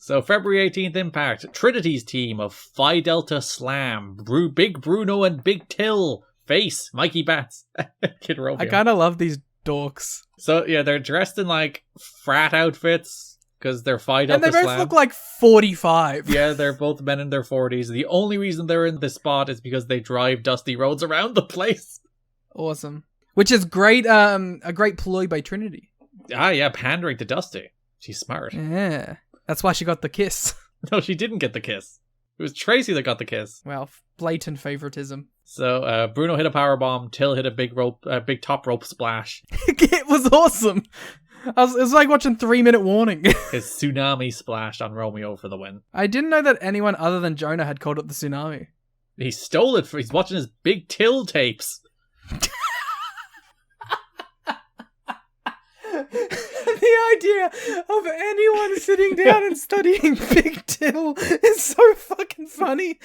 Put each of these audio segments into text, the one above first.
So February 18th Impact, Trinity's team of Phi Delta Slam, Big Bruno and Big Till, face Mikey Bats, Kid Romeo. I kind of love these dorks. So yeah, they're dressed in like frat outfits because they're Phi Delta And they both Slam. look like 45. Yeah, they're both men in their 40s. The only reason they're in this spot is because they drive dusty roads around the place. Awesome. Which is great, a great ploy by Trinity. Ah, yeah, pandering to Dusty. She's smart. Yeah. That's why she got the kiss. No, she didn't get the kiss. It was Tracy that got the kiss. Well, blatant favoritism. So Bruno hit a powerbomb. Till hit a big top rope splash. It was awesome. It was like watching 3 Minute Warning. His tsunami splash on Romeo for the win. I didn't know that anyone other than Jonah had called it the tsunami. He stole it. He's watching his Big Till tapes. The idea of anyone sitting down and studying Big Till is so fucking funny.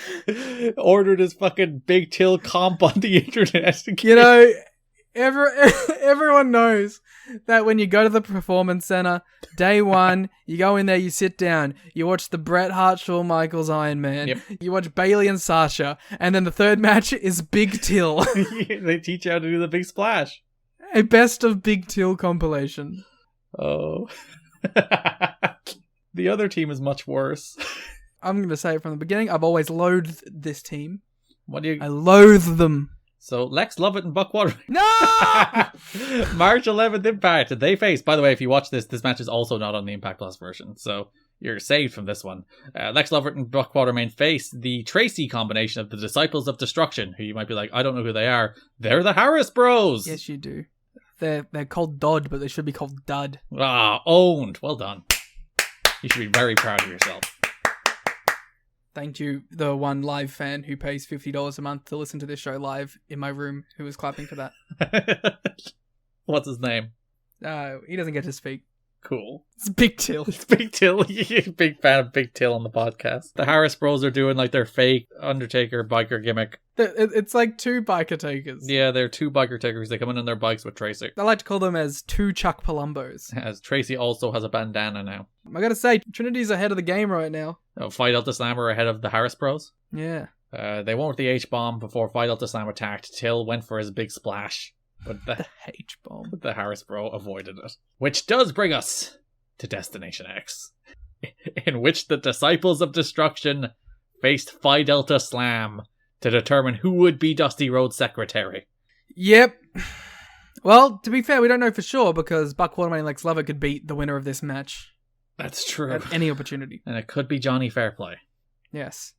Ordered his fucking Big Till comp on the internet. You know, everyone knows that when you go to the Performance Center, day one, you go in there, you sit down, you watch the Bret Hart, Shawn Michaels, Iron Man, Yep. you watch Bayley and Sasha, and then the third match is Big Till. They teach you how to do the big splash. A best of Big Till compilation. Oh. The other team is much worse. I'm going to say it from the beginning, I've always loathed this team. What do you... I loathe them. So Lex Lovett and Buckwater. No! March 11th Impact. They face, by the way, if you watch this match is also not on the Impact Plus version, so you're saved from this one. Lex Lovett and Buckwater main face the Tracy combination of the Disciples of Destruction, who you might be like, I don't know who they are. They're the Harris Bros. Yes, you do. They're called Dodd, but they should be called Dud. Ah, owned. Well done. You should be very proud of yourself. Thank you, the one live fan who pays $50 a month to listen to this show live in my room, who was clapping for that. What's his name? He doesn't get to speak. Cool. It's Big Till. It's Big Till. Big fan of Big Till on the podcast. The Harris Bros are doing like their fake Undertaker biker gimmick. It's like two biker takers. Yeah, they're two biker takers. They come in on their bikes with Tracy. I like to call them as two Chuck Palombos. As Tracy also has a bandana now. I gotta say, Trinity's ahead of the game right now. Oh, Phi Delta Slam are ahead of the Harris Bros. Yeah. They went with the H-bomb before Phi Delta Slam attacked. Till went for his big splash. But The H-bomb. the Harris Bro avoided it. Which does bring us to Destination X, in which the Disciples of Destruction faced Phi Delta Slam to determine who would be Dusty Rhodes' secretary. Yep. Well, to be fair, we don't know for sure because Buck Waterman and Lex Lovett could beat the winner of this match That's true. at any opportunity. And it could be Johnny Fairplay. Yes.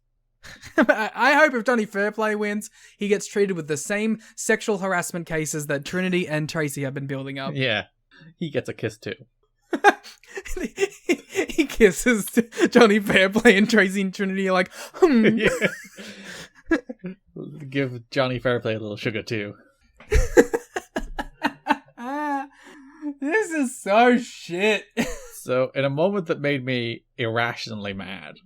I hope if Johnny Fairplay wins, he gets treated with the same sexual harassment cases that Trinity and Tracy have been building up. Yeah. He gets a kiss too. He kisses Johnny Fairplay and Tracy and Trinity are like, Yeah. Give Johnny Fairplay a little sugar too. This is so shit. So, in a moment that made me irrationally mad,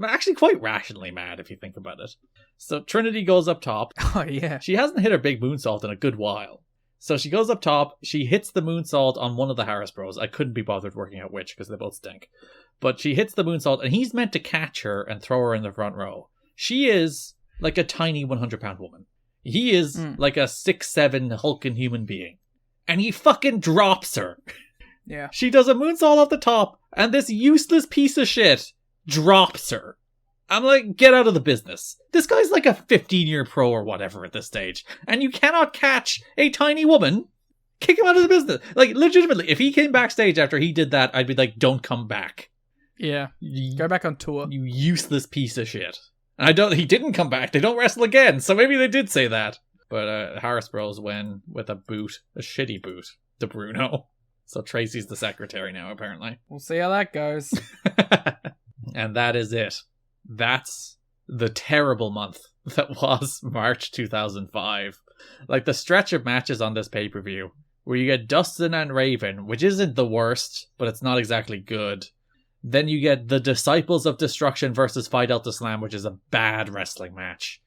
actually quite rationally mad if you think about it. So, Trinity goes up top. Oh, yeah. She hasn't hit her big moonsault in a good while. So she goes up top, she hits the moonsault on one of the Harris Bros. I couldn't be bothered working out which, because they both stink. But she hits the moonsault, and he's meant to catch her and throw her in the front row. She is like a tiny 100-pound woman. He is like a 6'7" hulking human being. And he fucking drops her. Yeah. She does a moonsault off the top, and this useless piece of shit drops her. I'm like, get out of the business. This guy's like a 15-year pro or whatever at this stage. And you cannot catch a tiny woman. Kick him out of the business. Like, legitimately, if he came backstage after he did that, I'd be like, don't come back. Yeah. Go back on tour. You useless piece of shit. And he didn't come back. They don't wrestle again. So maybe they did say that. But Harris Bros win with a boot. A shitty boot. To Bruno. So Tracy's the secretary now, apparently. We'll see how that goes. And that is it. That's the terrible month that was March 2005. Like, the stretch of matches on this pay-per-view, where you get Dustin and Raven, which isn't the worst, but it's not exactly good. Then you get the Disciples of Destruction versus Phi Delta Slam, which is a bad wrestling match.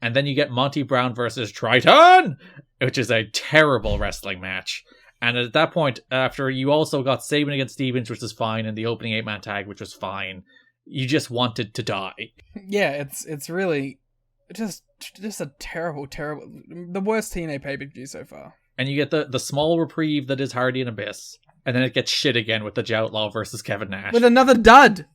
And then you get Monty Brown versus Triton, which is a terrible wrestling match. And at that point, after you also got Saban against Stevens, which was fine, and the opening 8-man tag, which was fine, you just wanted to die. Yeah, it's really just a terrible, the worst TNA pay-per-view so far. And you get the small reprieve that is Hardy and Abyss, and then it gets shit again with the Joutlaw versus Kevin Nash. With another dud!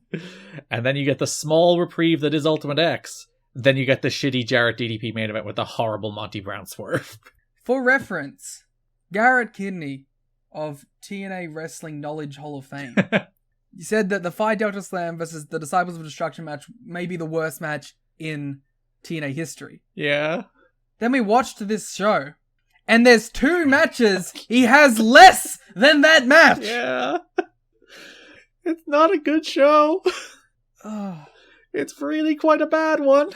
And then you get the small reprieve that is Ultimate X. Then you get the shitty Jarrett DDP main event with the horrible Monty Brown swerve. For reference, Garrett Kidney of TNA Wrestling Knowledge Hall of Fame. You said that the Phi Delta Slam versus the Disciples of Destruction match may be the worst match in TNA history. Yeah. Then we watched this show, and there's 2 matches he has less than that match. Yeah. It's not a good show. Oh. It's really quite a bad one.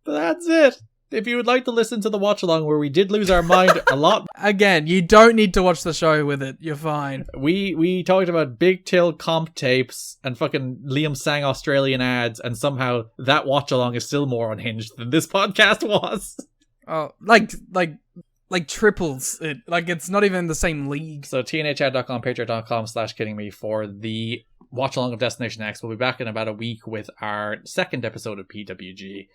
But that's it. If you would like to listen to the watch along where we did lose our mind a lot. Again, you don't need to watch the show with it. You're fine. We talked about Big Till comp tapes and fucking Liam sang Australian ads, and somehow that watch along is still more unhinged than this podcast was. Oh, like triples it. Like it's not even the same league. So tnachat.com, patreon.com/kiddingme for the watch along of Destination X. We'll be back in about a week with our second episode of PWG.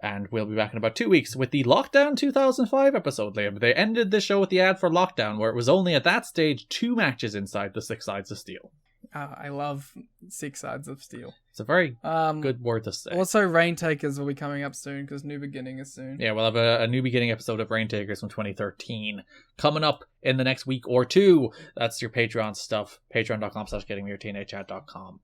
And we'll be back in about 2 weeks with the Lockdown 2005 episode, Liam. They ended the show with the ad for Lockdown, where it was only at that stage 2 matches inside the 6 Sides of Steel. I love 6 Sides of Steel. It's a very good word to say. Also, Raintakers will be coming up soon, because New Beginning is soon. Yeah, we'll have a New Beginning episode of Raintakers from 2013 coming up in the next week or 2. That's your Patreon stuff. Patreon.com/kiddingme or tnachat.com.